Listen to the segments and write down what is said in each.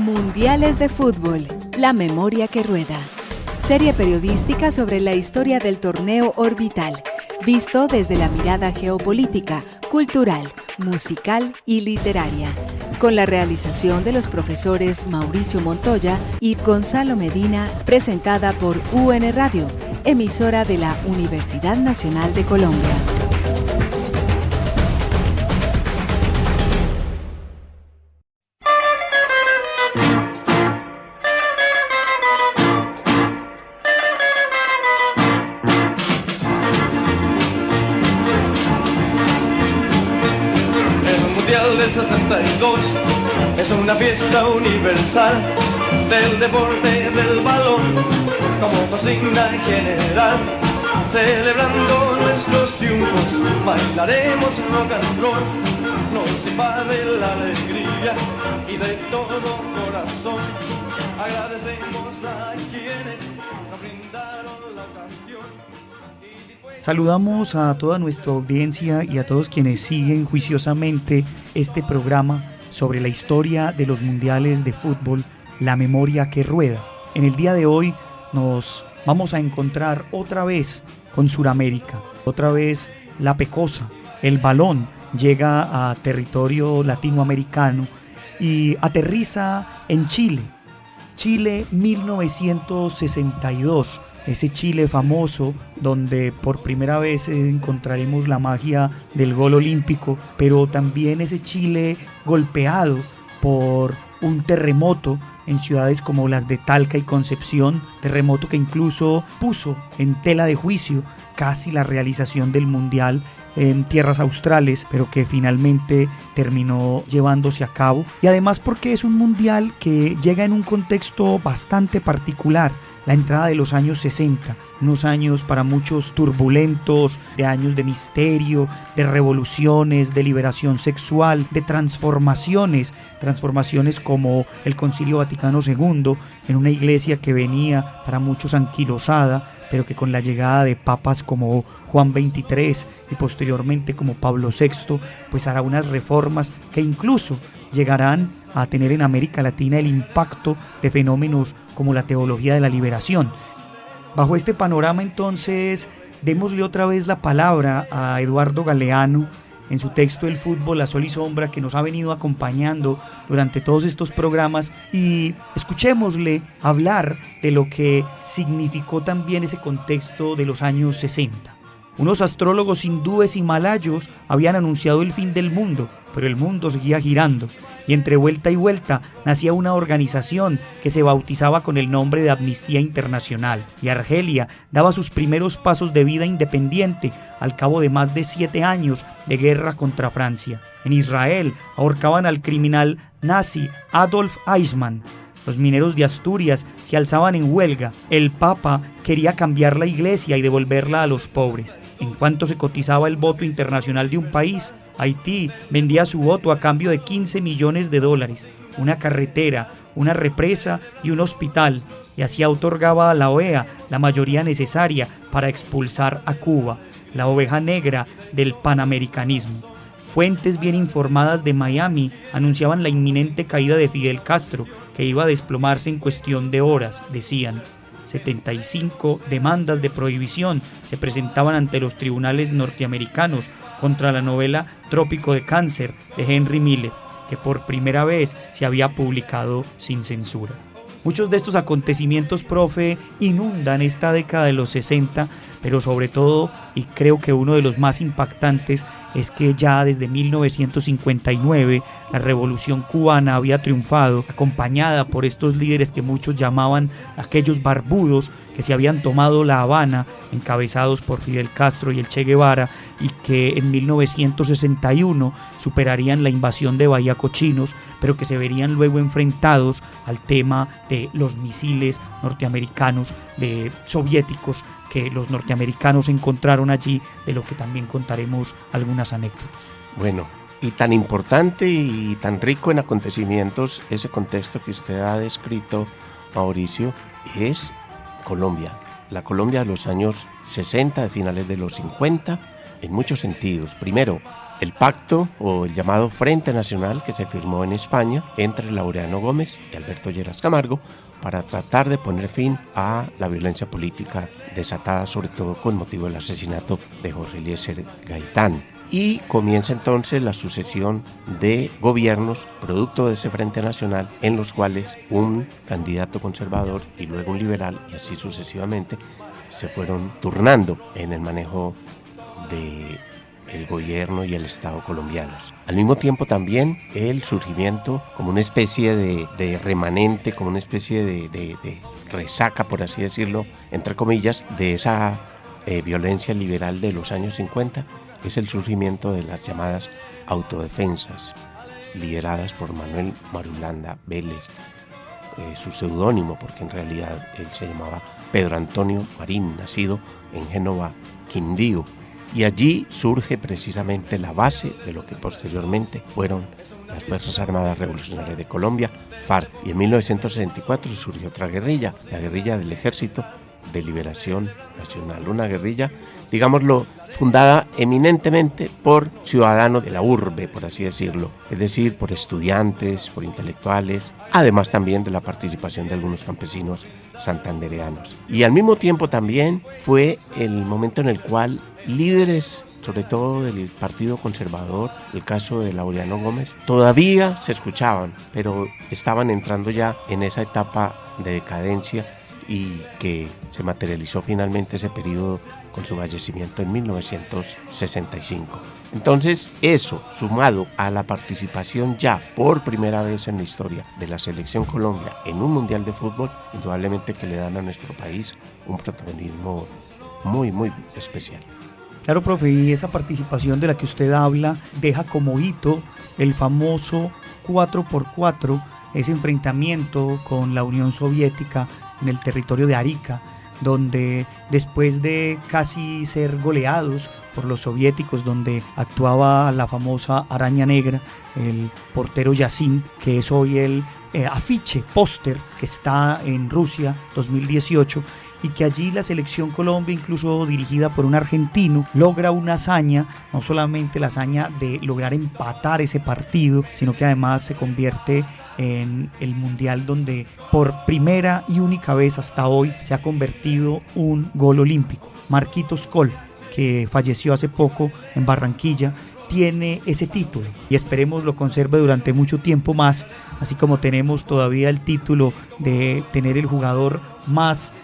Mundiales de Fútbol, la memoria que rueda. Serie periodística sobre la historia del torneo orbital, visto desde la mirada geopolítica, cultural, musical y literaria, con la realización de los profesores Mauricio Montoya y Gonzalo Medina, presentada por UN Radio, emisora de la Universidad Nacional de Colombia. Del 62 es una fiesta universal del deporte del balón como consigna general. Celebrando nuestros triunfos, bailaremos rock and roll. Nos invade la alegría y de todo corazón agradecemos a quienes nos brindaron la ocasión. Saludamos a toda nuestra audiencia y a todos quienes siguen juiciosamente este programa sobre la historia de los mundiales de fútbol, la memoria que rueda. En el día de hoy nos vamos a encontrar otra vez con Suramérica, otra vez la pecosa, el balón llega a territorio latinoamericano y aterriza en Chile. Chile 1962. Ese Chile famoso donde por primera vez encontraremos la magia del gol olímpico, pero también ese Chile golpeado por un terremoto en ciudades como las de Talca y Concepción, terremoto que incluso puso en tela de juicio casi la realización del Mundial en tierras australes, pero que finalmente terminó llevándose a cabo. Y además porque es un Mundial que llega en un contexto bastante particular, la entrada de los años 60, unos años para muchos turbulentos, de años de misterio, de revoluciones, de liberación sexual, de transformaciones como el Concilio Vaticano II, en una iglesia que venía para muchos anquilosada, pero que con la llegada de papas como Juan XXIII y posteriormente como Pablo VI, pues hará unas reformas que incluso llegarán a tener en América Latina el impacto de fenómenos como la teología de la liberación. Bajo este panorama entonces, démosle otra vez la palabra a Eduardo Galeano en su texto El fútbol, la sol y sombra, que nos ha venido acompañando durante todos estos programas, y escuchémosle hablar de lo que significó también ese contexto de los años 60. Unos astrólogos hindúes y malayos habían anunciado el fin del mundo, pero el mundo seguía girando, y entre vuelta y vuelta nacía una organización que se bautizaba con el nombre de Amnistía Internacional, y Argelia daba sus primeros pasos de vida independiente al cabo de más de 7 años de guerra contra Francia. En Israel ahorcaban al criminal nazi Adolf Eichmann. Los mineros de Asturias se alzaban en huelga. El Papa quería cambiar la iglesia y devolverla a los pobres. En cuanto se cotizaba el voto internacional de un país, Haití vendía su voto a cambio de $15 millones, una carretera, una represa y un hospital, y así otorgaba a la OEA la mayoría necesaria para expulsar a Cuba, la oveja negra del panamericanismo. Fuentes bien informadas de Miami anunciaban la inminente caída de Fidel Castro, que iba a desplomarse en cuestión de horas, decían. 75 demandas de prohibición se presentaban ante los tribunales norteamericanos contra la novela Trópico de Cáncer de Henry Miller, que por primera vez se había publicado sin censura. Muchos de estos acontecimientos, profe, inundan esta década de los 60, pero sobre todo, y creo que uno de los más impactantes, es que ya desde 1959 la revolución cubana había triunfado, acompañada por estos líderes que muchos llamaban aquellos barbudos que se habían tomado La Habana, encabezados por Fidel Castro y el Che Guevara, y que en 1961 superarían la invasión de Bahía Cochinos, pero que se verían luego enfrentados al tema de los misiles norteamericanos, soviéticos, que los norteamericanos encontraron allí, de lo que también contaremos algunas anécdotas. Bueno, y tan importante y tan rico en acontecimientos, ese contexto que usted ha descrito, Mauricio, es Colombia. La Colombia de los años 60, de finales de los 50, en muchos sentidos. Primero, el pacto o el llamado Frente Nacional que se firmó en España entre Laureano Gómez y Alberto Lleras Camargo para tratar de poner fin a la violencia política desatada sobre todo con motivo del asesinato de Jorge Eliezer Gaitán. Y comienza entonces la sucesión de gobiernos producto de ese Frente Nacional en los cuales un candidato conservador y luego un liberal y así sucesivamente se fueron turnando en el manejo del gobierno y el Estado colombianos. Al mismo tiempo también el surgimiento como una especie de remanente, como una especie de resaca, por así decirlo, entre comillas, de esa violencia liberal de los años 50, es el surgimiento de las llamadas autodefensas, lideradas por Manuel Marulanda Vélez, su seudónimo, porque en realidad él se llamaba Pedro Antonio Marín, nacido en Génova, Quindío, y allí surge precisamente la base de lo que posteriormente fueron las Fuerzas Armadas Revolucionarias de Colombia, FARC, y en 1964 surgió otra guerrilla, la guerrilla del Ejército de Liberación Nacional, una guerrilla, digámoslo, fundada eminentemente por ciudadanos de la urbe, por así decirlo, es decir, por estudiantes, por intelectuales, además también de la participación de algunos campesinos santandereanos. Y al mismo tiempo también fue el momento en el cual líderes, sobre todo del Partido Conservador, el caso de Laureano Gómez, todavía se escuchaban, pero estaban entrando ya en esa etapa de decadencia y que se materializó finalmente ese periodo con su fallecimiento en 1965. Entonces, eso, sumado a la participación ya por primera vez en la historia de la Selección Colombia en un Mundial de Fútbol, indudablemente que le dan a nuestro país un protagonismo muy, muy especial. Claro, profe, y esa participación de la que usted habla deja como hito el famoso 4x4, ese enfrentamiento con la Unión Soviética en el territorio de Arica, donde después de casi ser goleados por los soviéticos, donde actuaba la famosa araña negra, el portero Yassin, que es hoy el afiche, póster que está en Rusia 2018, y que allí la Selección Colombia, incluso dirigida por un argentino, logra una hazaña, no solamente la hazaña de lograr empatar ese partido, sino que además se convierte en el mundial donde por primera y única vez hasta hoy se ha convertido un gol olímpico. Marquitos Col, que falleció hace poco en Barranquilla, tiene ese título y esperemos lo conserve durante mucho tiempo más, así como tenemos todavía el título de tener el jugador más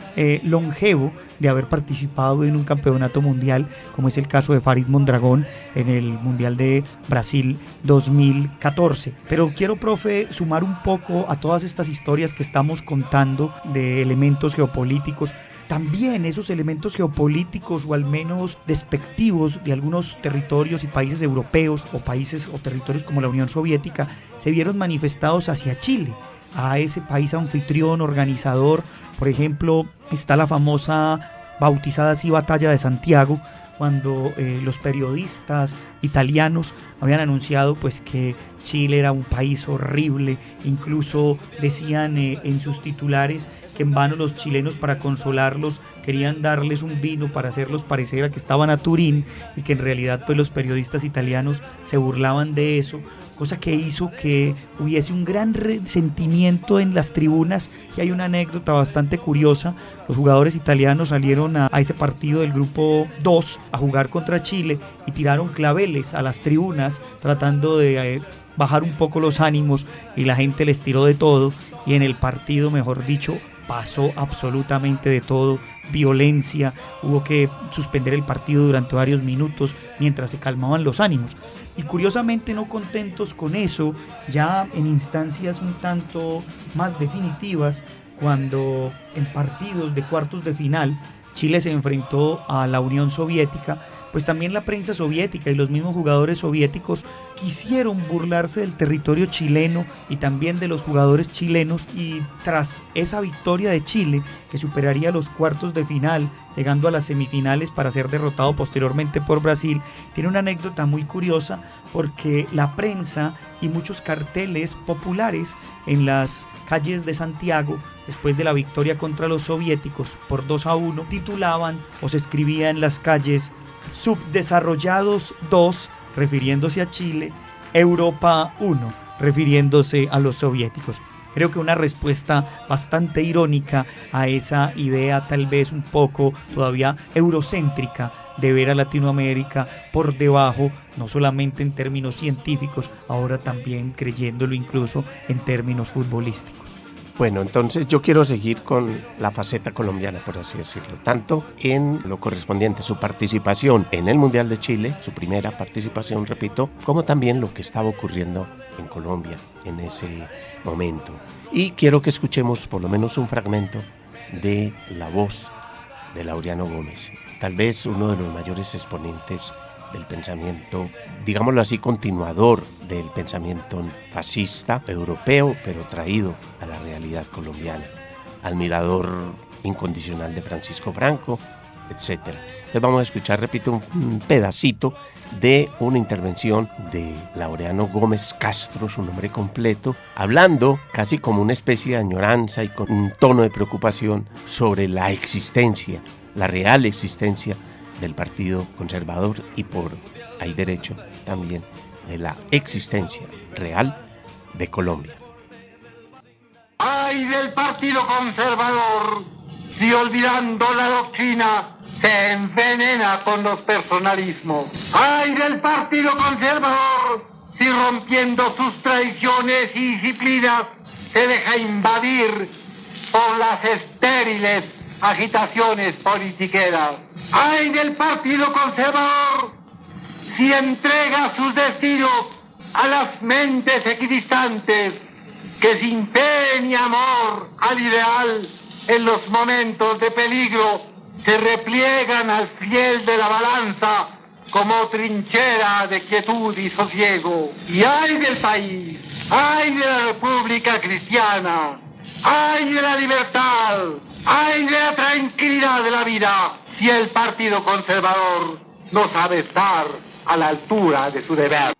longevo de haber participado en un campeonato mundial, como es el caso de Farid Mondragón en el Mundial de Brasil 2014. Pero quiero, profe, sumar un poco a todas estas historias que estamos contando de elementos geopolíticos, también esos elementos geopolíticos o al menos despectivos de algunos territorios y países europeos o países o territorios como la Unión Soviética se vieron manifestados hacia Chile, a ese país anfitrión, organizador. Por ejemplo, está la famosa, bautizada así, Batalla de Santiago, cuando los periodistas italianos habían anunciado pues que Chile era un país horrible, incluso decían en sus titulares que en vano los chilenos, para consolarlos, querían darles un vino para hacerlos parecer a que estaban a Turín, y que en realidad pues los periodistas italianos se burlaban de eso, cosa que hizo que hubiese un gran resentimiento en las tribunas. Y hay una anécdota bastante curiosa: los jugadores italianos salieron a ese partido del grupo 2 a jugar contra Chile y tiraron claveles a las tribunas tratando de bajar un poco los ánimos, y la gente les tiró de todo, y en el partido, mejor dicho, pasó absolutamente de todo, violencia, hubo que suspender el partido durante varios minutos mientras se calmaban los ánimos. Y curiosamente, no contentos con eso, ya en instancias un tanto más definitivas, cuando en partidos de cuartos de final Chile se enfrentó a la Unión Soviética, pues también la prensa soviética y los mismos jugadores soviéticos quisieron burlarse del territorio chileno y también de los jugadores chilenos, y tras esa victoria de Chile, que superaría los cuartos de final, llegando a las semifinales para ser derrotado posteriormente por Brasil, tiene una anécdota muy curiosa, porque la prensa y muchos carteles populares en las calles de Santiago, después de la victoria contra los soviéticos por 2-1, titulaban o se escribía en las calles: subdesarrollados 2, refiriéndose a Chile, Europa 1, refiriéndose a los soviéticos. Creo que una respuesta bastante irónica a esa idea tal vez un poco todavía eurocéntrica de ver a Latinoamérica por debajo, no solamente en términos científicos, ahora también creyéndolo incluso en términos futbolísticos. Bueno, entonces yo quiero seguir con la faceta colombiana, por así decirlo, tanto en lo correspondiente a su participación en el Mundial de Chile, su primera participación, repito, como también lo que estaba ocurriendo en Colombia en ese momento. Y quiero que escuchemos por lo menos un fragmento de la voz de Laureano Gómez, tal vez uno de los mayores exponentes del pensamiento, digámoslo así, continuador del pensamiento fascista europeo, pero traído a la realidad colombiana, admirador incondicional de Francisco Franco, etc. Entonces vamos a escuchar, repito, un pedacito de una intervención de Laureano Gómez Castro, su nombre completo, hablando casi como una especie de añoranza y con un tono de preocupación sobre la existencia, la real existencia del Partido Conservador y por ahí derecho también de la existencia real de Colombia. ¡Ay del Partido Conservador! Si olvidando la doctrina se envenena con los personalismos. ¡Ay del Partido Conservador! Si rompiendo sus tradiciones y disciplinas se deja invadir por las estériles agitaciones politiqueras. ¡Ay del Partido Conservador! Si entrega sus destinos a las mentes equidistantes que sin fe ni amor al ideal en los momentos de peligro se repliegan al fiel de la balanza como trinchera de quietud y sosiego. Y ¡ay del país! ¡Ay de la República Cristiana! ¡Ay de la libertad! ¡Ay de la tranquilidad de la vida! Si el Partido Conservador no sabe estar a la altura de su deber.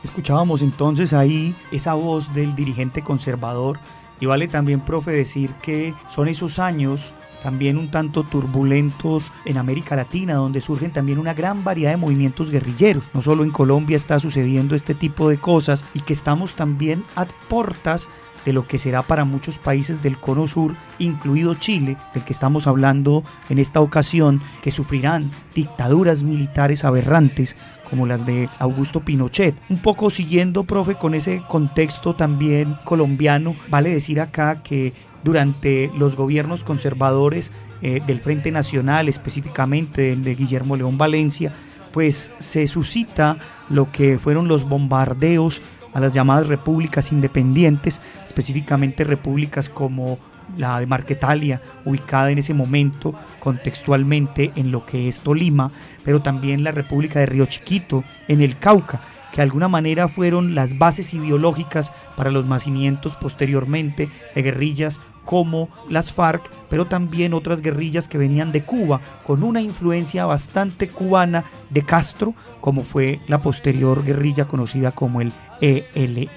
Escuchábamos entonces ahí esa voz del dirigente conservador, y vale también, profe, decir que son esos años también un tanto turbulentos en América Latina, donde surgen también una gran variedad de movimientos guerrilleros. No solo en Colombia está sucediendo este tipo de cosas, y que estamos también a portas de lo que será para muchos países del Cono Sur, incluido Chile, del que estamos hablando en esta ocasión, que sufrirán dictaduras militares aberrantes como las de Augusto Pinochet. Un poco siguiendo, profe, con ese contexto también colombiano, vale decir acá que durante los gobiernos conservadores del Frente Nacional, específicamente el de Guillermo León Valencia, pues se suscita lo que fueron los bombardeos a las llamadas repúblicas independientes, específicamente repúblicas como la de Marquetalia, ubicada en ese momento contextualmente en lo que es Tolima, pero también la República de Río Chiquito, en el Cauca, que de alguna manera fueron las bases ideológicas para los nacimientos posteriormente de guerrillas como las FARC, pero también otras guerrillas que venían de Cuba, con una influencia bastante cubana de Castro, como fue la posterior guerrilla conocida como el ELN.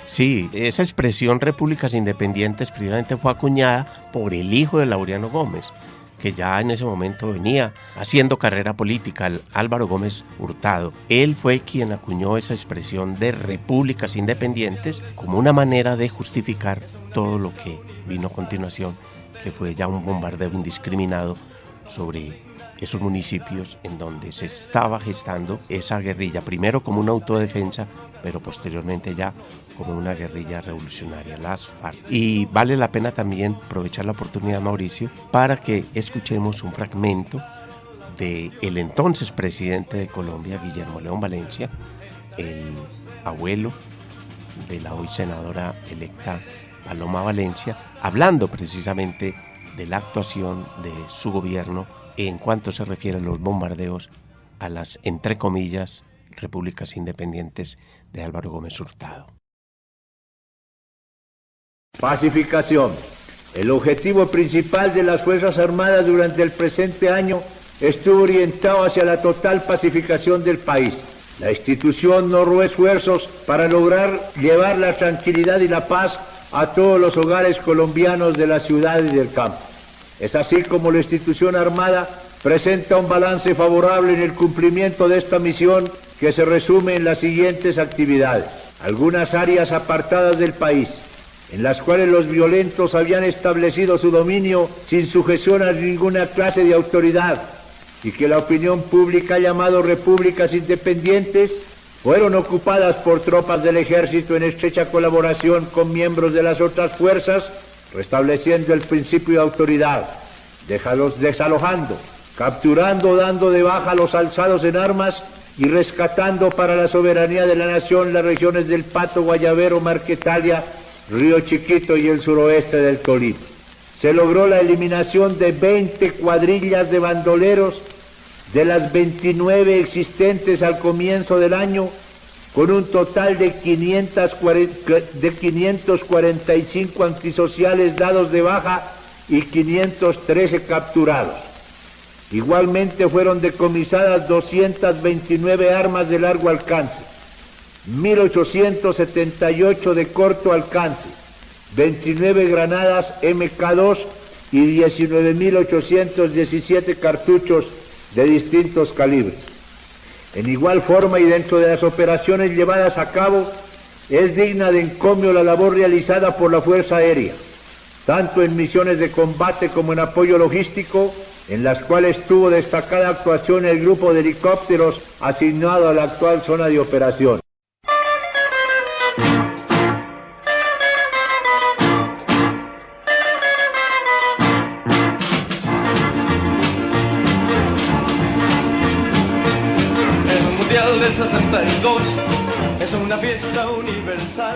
Sí, esa expresión repúblicas independientes precisamente fue acuñada por el hijo de Laureano Gómez, que ya en ese momento venía haciendo carrera política, Álvaro Gómez Hurtado. Él fue quien acuñó esa expresión de repúblicas independientes como una manera de justificar todo lo que vino a continuación, que fue ya un bombardeo indiscriminado sobre esos municipios en donde se estaba gestando esa guerrilla, primero como una autodefensa, pero posteriormente ya como una guerrilla revolucionaria, las FARC. Y vale la pena también aprovechar la oportunidad, Mauricio, para que escuchemos un fragmento del entonces presidente de Colombia, Guillermo León Valencia, el abuelo de la hoy senadora electa Paloma Valencia, hablando precisamente de la actuación de su gobierno en cuanto se refiere a los bombardeos a las, entre comillas, repúblicas independientes de Álvaro Gómez Hurtado. Pacificación. El objetivo principal de las Fuerzas Armadas durante el presente año estuvo orientado hacia la total pacificación del país. La institución no rue esfuerzos para lograr llevar la tranquilidad y la paz a todos los hogares colombianos de la ciudad y del campo. Es así como la institución armada presenta un balance favorable en el cumplimiento de esta misión que se resume en las siguientes actividades. Algunas áreas apartadas del país, en las cuales los violentos habían establecido su dominio sin sujeción a ninguna clase de autoridad y que la opinión pública ha llamado repúblicas independientes, fueron ocupadas por tropas del ejército en estrecha colaboración con miembros de las otras fuerzas, restableciendo el principio de autoridad, desalojando, capturando o dando de baja a los alzados en armas y rescatando para la soberanía de la nación las regiones del Pato, Guayabero, Marquetalia, Río Chiquito y el suroeste del Tolima. Se logró la eliminación de 20 cuadrillas de bandoleros de las 29 existentes al comienzo del año, con un total de 545 antisociales dados de baja y 513 capturados. Igualmente fueron decomisadas 229 armas de largo alcance, 1.878 de corto alcance, 29 granadas MK2 y 19.817 cartuchos de distintos calibres. En igual forma y dentro de las operaciones llevadas a cabo, es digna de encomio la labor realizada por la Fuerza Aérea, tanto en misiones de combate como en apoyo logístico, en las cuales tuvo destacada actuación el grupo de helicópteros asignado a la actual zona de operación. El Mundial del 62 es una fiesta universal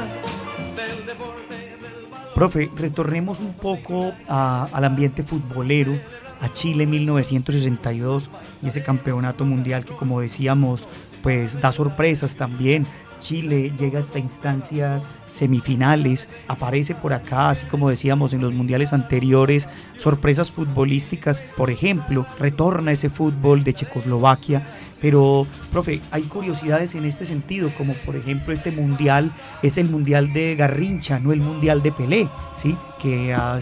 del deporte del balón. Profe, retornemos un poco al ambiente futbolero, a Chile 1962 y ese campeonato mundial que, como decíamos, pues da sorpresas también. Chile llega hasta instancias semifinales, aparece por acá, así como decíamos en los mundiales anteriores, sorpresas futbolísticas. Por ejemplo, retorna ese fútbol de Checoslovaquia. Pero, profe, hay curiosidades en este sentido, como por ejemplo este mundial es el mundial de Garrincha, no el mundial de Pelé, ¿sí? Que ha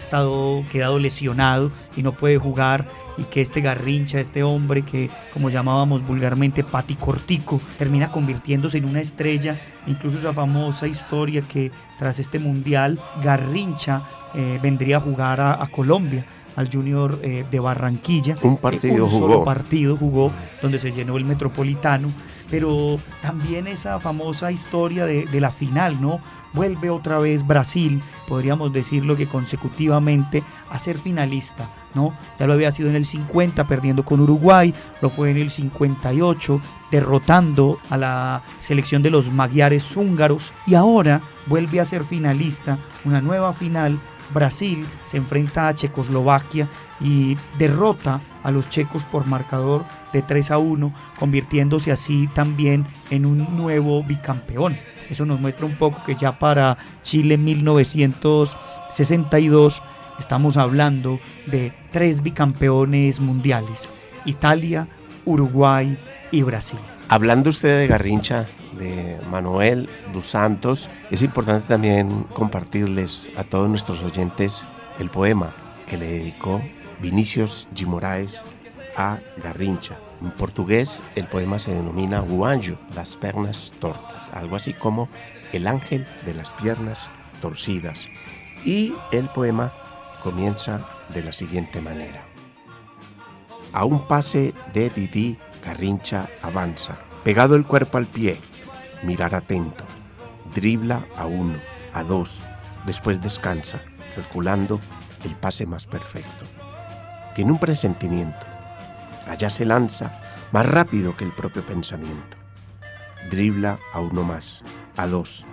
quedado lesionado y no puede jugar, y que este Garrincha, este hombre que, como llamábamos vulgarmente, paticortico, termina convirtiéndose en una estrella. Incluso esa famosa historia que tras este mundial Garrincha vendría a jugar a Colombia, al Junior de Barranquilla. Un partido jugó. Solo partido jugó, donde se llenó el Metropolitano. Pero también esa famosa historia de la final, ¿no? Vuelve otra vez Brasil, podríamos decirlo que consecutivamente, a ser finalista, ¿no? Ya lo había sido en el 50 perdiendo con Uruguay, lo fue en el 58 derrotando a la selección de los magiares húngaros, y ahora vuelve a ser finalista, una nueva final. Brasil se enfrenta a Checoslovaquia y derrota a los checos por marcador de 3-1, convirtiéndose así también en un nuevo bicampeón. Eso nos muestra un poco que ya para Chile 1962 estamos hablando de 3 bicampeones mundiales: Italia, Uruguay y Brasil. Hablando usted de Garrincha, de Manuel dos Santos, es importante también compartirles a todos nuestros oyentes el poema que le dedicó Vinícius de Moraes a Garrincha. En portugués el poema se denomina O Anjo das Pernas Tortas, algo así como El ángel de las piernas torcidas. Y el poema comienza de la siguiente manera: A un pase de Didi, Garrincha avanza, pegado el cuerpo al pie, mirar atento, dribla a 1, a 2, después descansa, calculando el pase más perfecto. Tiene un presentimiento, allá se lanza más rápido que el propio pensamiento. Dribla a 1 más, a 2,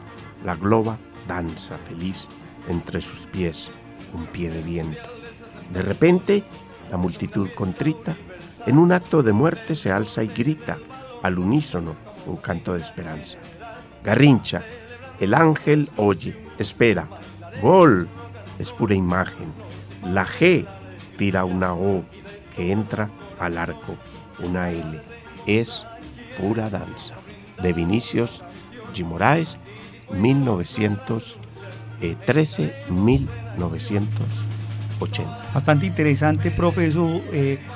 la globa danza feliz entre sus pies, un pie de viento. De repente, la multitud contrita, en un acto de muerte se alza y grita, al unísono, un canto de esperanza. Garrincha, el ángel oye, espera, gol, es pura imagen. La G tira una O que entra al arco, una L, es pura danza. De Vinícius de Moraes, 1913-1962. 80. Bastante interesante, profe, eso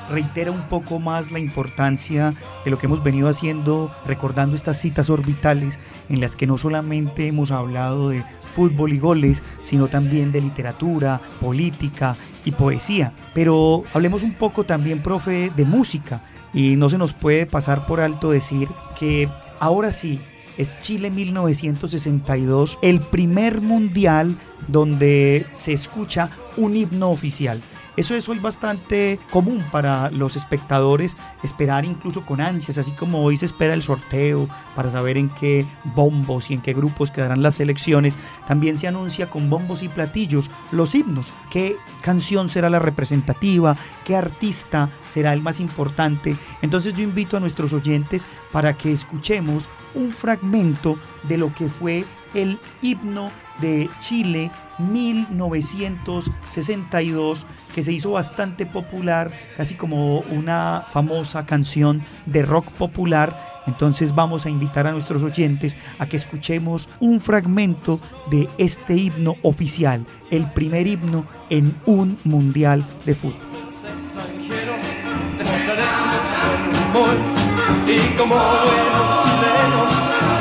reitera un poco más la importancia de lo que hemos venido haciendo, recordando estas citas orbitales en las que no solamente hemos hablado de fútbol y goles, sino también de literatura, política y poesía. Pero hablemos un poco también, profe, de música, y no se nos puede pasar por alto decir que ahora sí, es Chile 1962, el primer mundial donde se escucha un himno oficial. Eso es hoy bastante común para los espectadores, esperar incluso con ansias, así como hoy se espera el sorteo para saber en qué bombos y en qué grupos quedarán las selecciones. También se anuncia con bombos y platillos los himnos, qué canción será la representativa, qué artista será el más importante. Entonces yo invito a nuestros oyentes para que escuchemos un fragmento de lo que fue el himno de Chile 1962, que se hizo bastante popular, casi como una famosa canción de rock popular. Entonces vamos a invitar a nuestros oyentes a que escuchemos un fragmento de este himno oficial, el primer himno en un mundial de fútbol. Y como buenos chilenos,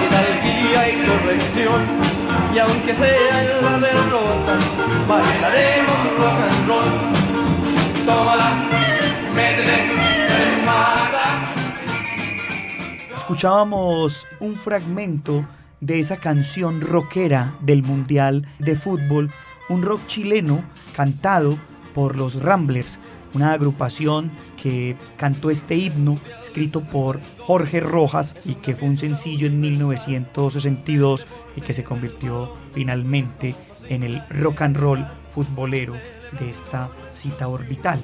hidalguía y corrección. Y aunque sea en la derrota, bailaremos rock and roll. Tómala, métete, mata. Escuchábamos un fragmento de esa canción rockera del Mundial de Fútbol, un rock chileno cantado por los Ramblers, una agrupación que cantó este himno escrito por Jorge Rojas y que fue un sencillo en 1962 y que se convirtió finalmente en el rock and roll futbolero de esta cita orbital.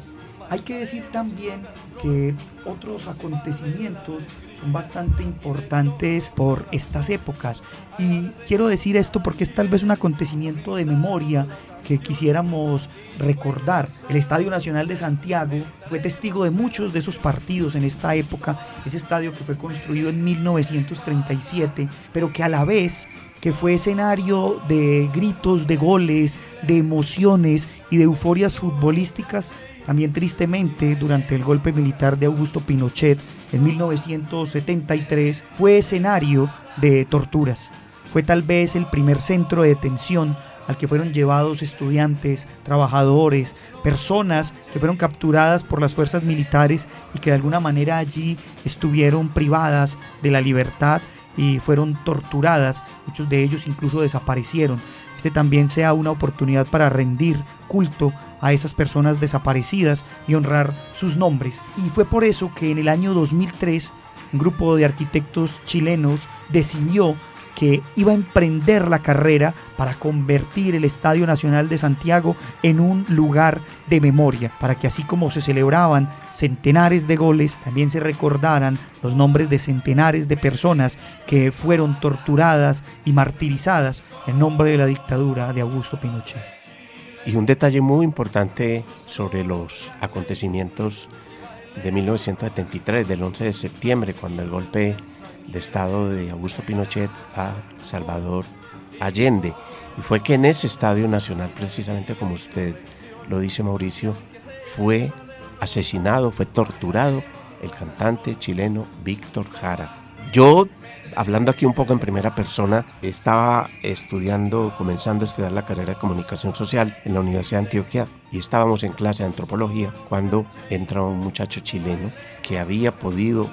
Hay que decir también que otros acontecimientos son bastante importantes por estas épocas, y quiero decir esto porque es tal vez un acontecimiento de memoria que quisiéramos recordar. El Estadio Nacional de Santiago fue testigo de muchos de esos partidos en esta época, ese estadio que fue construido en 1937, pero que a la vez que fue escenario de gritos, de goles, de emociones y de euforias futbolísticas. También tristemente, durante el golpe militar de Augusto Pinochet en 1973, fue escenario de torturas. Fue tal vez el primer centro de detención al que fueron llevados estudiantes, trabajadores, personas que fueron capturadas por las fuerzas militares y que de alguna manera allí estuvieron privadas de la libertad y fueron torturadas. Muchos de ellos incluso desaparecieron. Este también sea una oportunidad para rendir culto a esas personas desaparecidas y honrar sus nombres. Y fue por eso que en el año 2003 un grupo de arquitectos chilenos decidió que iba a emprender la carrera para convertir el Estadio Nacional de Santiago en un lugar de memoria, para que así como se celebraban centenares de goles, también se recordaran los nombres de centenares de personas que fueron torturadas y martirizadas en nombre de la dictadura de Augusto Pinochet. Y un detalle muy importante sobre los acontecimientos de 1973, del 11 de septiembre, cuando el golpe de estado de Augusto Pinochet a Salvador Allende, y fue que en ese Estadio Nacional, precisamente como usted lo dice, Mauricio, fue asesinado, fue torturado el cantante chileno Víctor Jara. Yo, hablando aquí un poco en primera persona, estaba comenzando a estudiar la carrera de comunicación social en la Universidad de Antioquia, y estábamos en clase de antropología cuando entra un muchacho chileno que había podido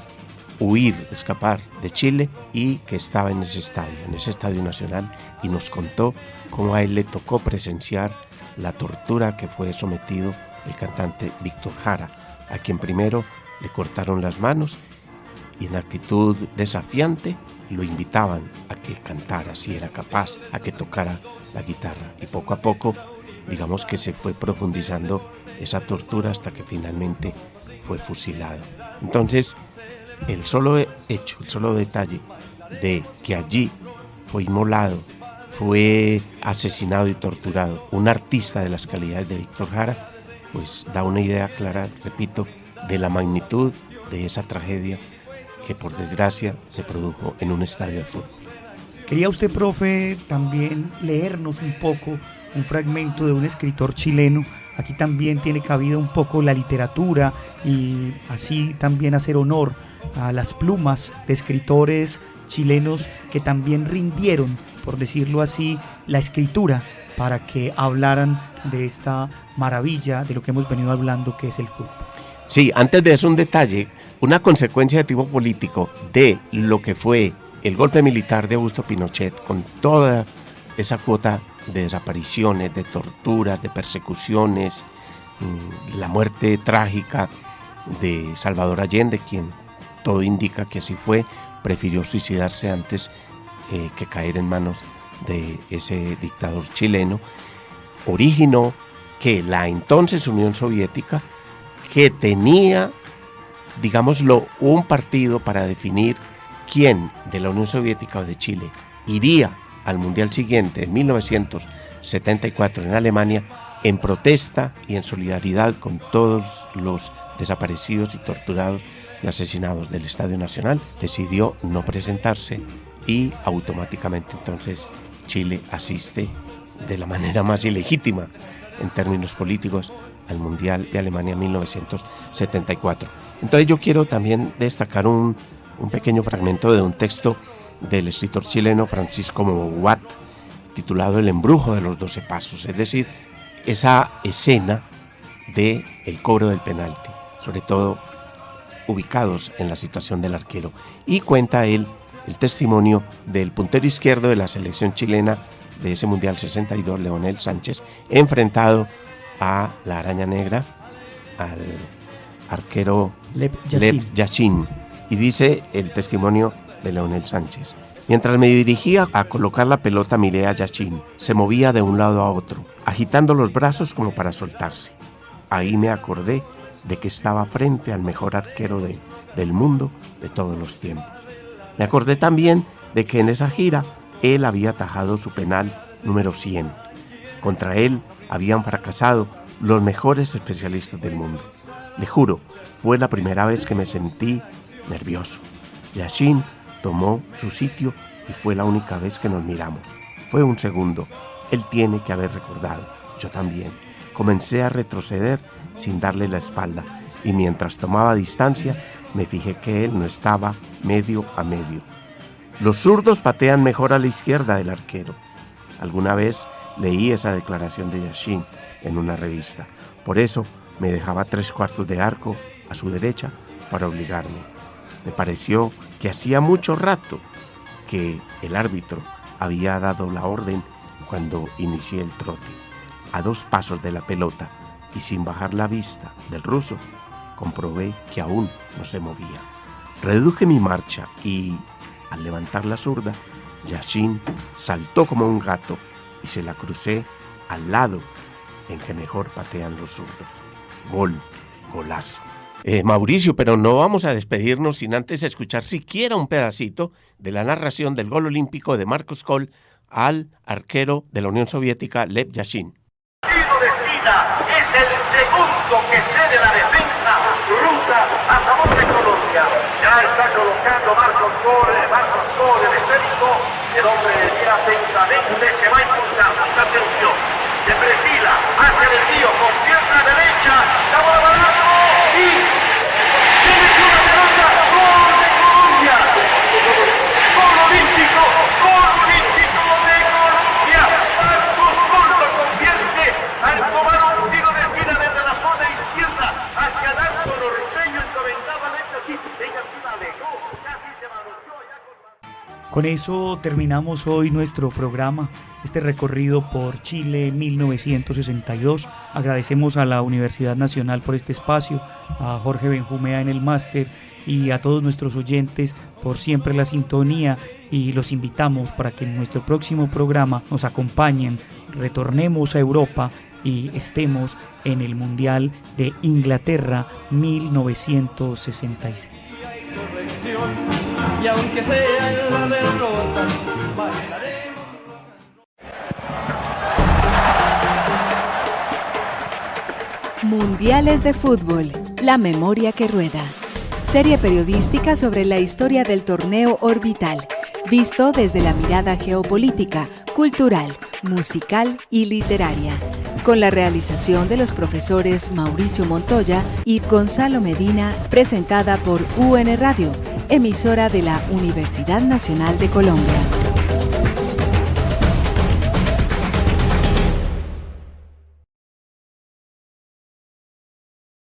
escapar de Chile y que estaba en ese Estadio Nacional, y nos contó cómo a él le tocó presenciar la tortura que fue sometido el cantante Víctor Jara, a quien primero le cortaron las manos y en actitud desafiante lo invitaban a que cantara, si era capaz, a que tocara la guitarra, y poco a poco, digamos que se fue profundizando esa tortura hasta que finalmente fue fusilado. Entonces, el solo detalle de que allí fue inmolado, fue asesinado y torturado un artista de las calidades de Víctor Jara, pues da una idea clara, repito, de la magnitud de esa tragedia que por desgracia se produjo en un estadio de fútbol. Quería usted, profe, también leernos un poco un fragmento de un escritor chileno aquí también tiene cabida un poco la literatura y así también hacer honor a las plumas de escritores chilenos que también rindieron, por decirlo así, la escritura para que hablaran de esta maravilla de lo que hemos venido hablando, que es el fútbol. Sí, antes de eso un detalle, una consecuencia de tipo político de lo que fue el golpe militar de Augusto Pinochet, con toda esa cuota de desapariciones, de torturas, de persecuciones, la muerte trágica de Salvador Allende, quien todo indica que así fue, prefirió suicidarse antes que caer en manos de ese dictador chileno, originó que la entonces Unión Soviética, que tenía, digámoslo, un partido para definir quién de la Unión Soviética o de Chile iría al Mundial siguiente, en 1974 en Alemania, en protesta y en solidaridad con todos los desaparecidos y torturados y asesinados del Estadio Nacional, decidió no presentarse y automáticamente entonces Chile asiste de la manera más ilegítima en términos políticos al Mundial de Alemania 1974. Entonces yo quiero también destacar un pequeño fragmento de un texto del escritor chileno Francisco Moguat, titulado El embrujo de los 12 pasos, es decir, esa escena del cobro del penalti, sobre todo ubicados en la situación del arquero, y cuenta él el testimonio del puntero izquierdo de la selección chilena de ese Mundial 62, Leonel Sánchez, enfrentado a la araña negra, al arquero Lev Yashin. Y dice el testimonio de Leonel Sánchez: mientras me dirigía a colocar la pelota, miré a Yashin. Se movía de un lado a otro, agitando los brazos como para soltarse. Ahí me acordé de que estaba frente al mejor arquero del mundo de todos los tiempos. Me acordé también de que en esa gira él había atajado su penal número 100. Contra él habían fracasado los mejores especialistas del mundo. Le juro, fue la primera vez que me sentí nervioso. Yashin tomó su sitio y fue la única vez que nos miramos. Fue un segundo. Él tiene que haber recordado. Yo también. Comencé a retroceder sin darle la espalda y mientras tomaba distancia me fijé que él no estaba medio a medio. Los zurdos patean mejor a la izquierda del arquero. Alguna vez leí esa declaración de Yashin en una revista. Por eso me dejaba 3/4 de arco a su derecha para obligarme. Me pareció que hacía mucho rato que el árbitro había dado la orden cuando inicié el trote. A 2 pasos de la pelota y sin bajar la vista del ruso, comprobé que aún no se movía. Reduje mi marcha y, al levantar la zurda, Yashin saltó como un gato y se la crucé al lado en que mejor patean los zurdos. Golazo. Mauricio, pero no vamos a despedirnos sin antes escuchar siquiera un pedacito de la narración del gol olímpico de Marcos Kohl al arquero de la Unión Soviética, Lev Yashin. Es el segundo que cede la defensa rusa a favor de Colombia. Ya está colocando Marcos Kohl el esférico. El hombre atentamente se va a impulsar. Mucha atención. Se perfila hacia el desvío con pierna derecha. La bola balando y tiene una pelota. ¡Gol de Colombia! ¡Gol olímpico! ¡Gol olímpico de Colombia! Marcos Kohl lo convierte al tomar un tiro de esquina desde la zona izquierda hacia el arco norteño, encomendaba así, ella sí la dejó, casi se manoseó ya con... Con eso terminamos hoy nuestro programa, este recorrido por Chile 1962. Agradecemos a la Universidad Nacional por este espacio, a Jorge Benjumea en el máster y a todos nuestros oyentes por siempre la sintonía, y los invitamos para que en nuestro próximo programa nos acompañen, retornemos a Europa y estemos en el Mundial de Inglaterra 1966. Y aunque sea en la derrota, bailaremos. Mundiales de Fútbol, la memoria que rueda. Serie periodística sobre la historia del torneo orbital, visto desde la mirada geopolítica, cultural, musical y literaria. con la realización de los profesores Mauricio Montoya y Gonzalo Medina, presentada por UN Radio, emisora de la Universidad Nacional de Colombia.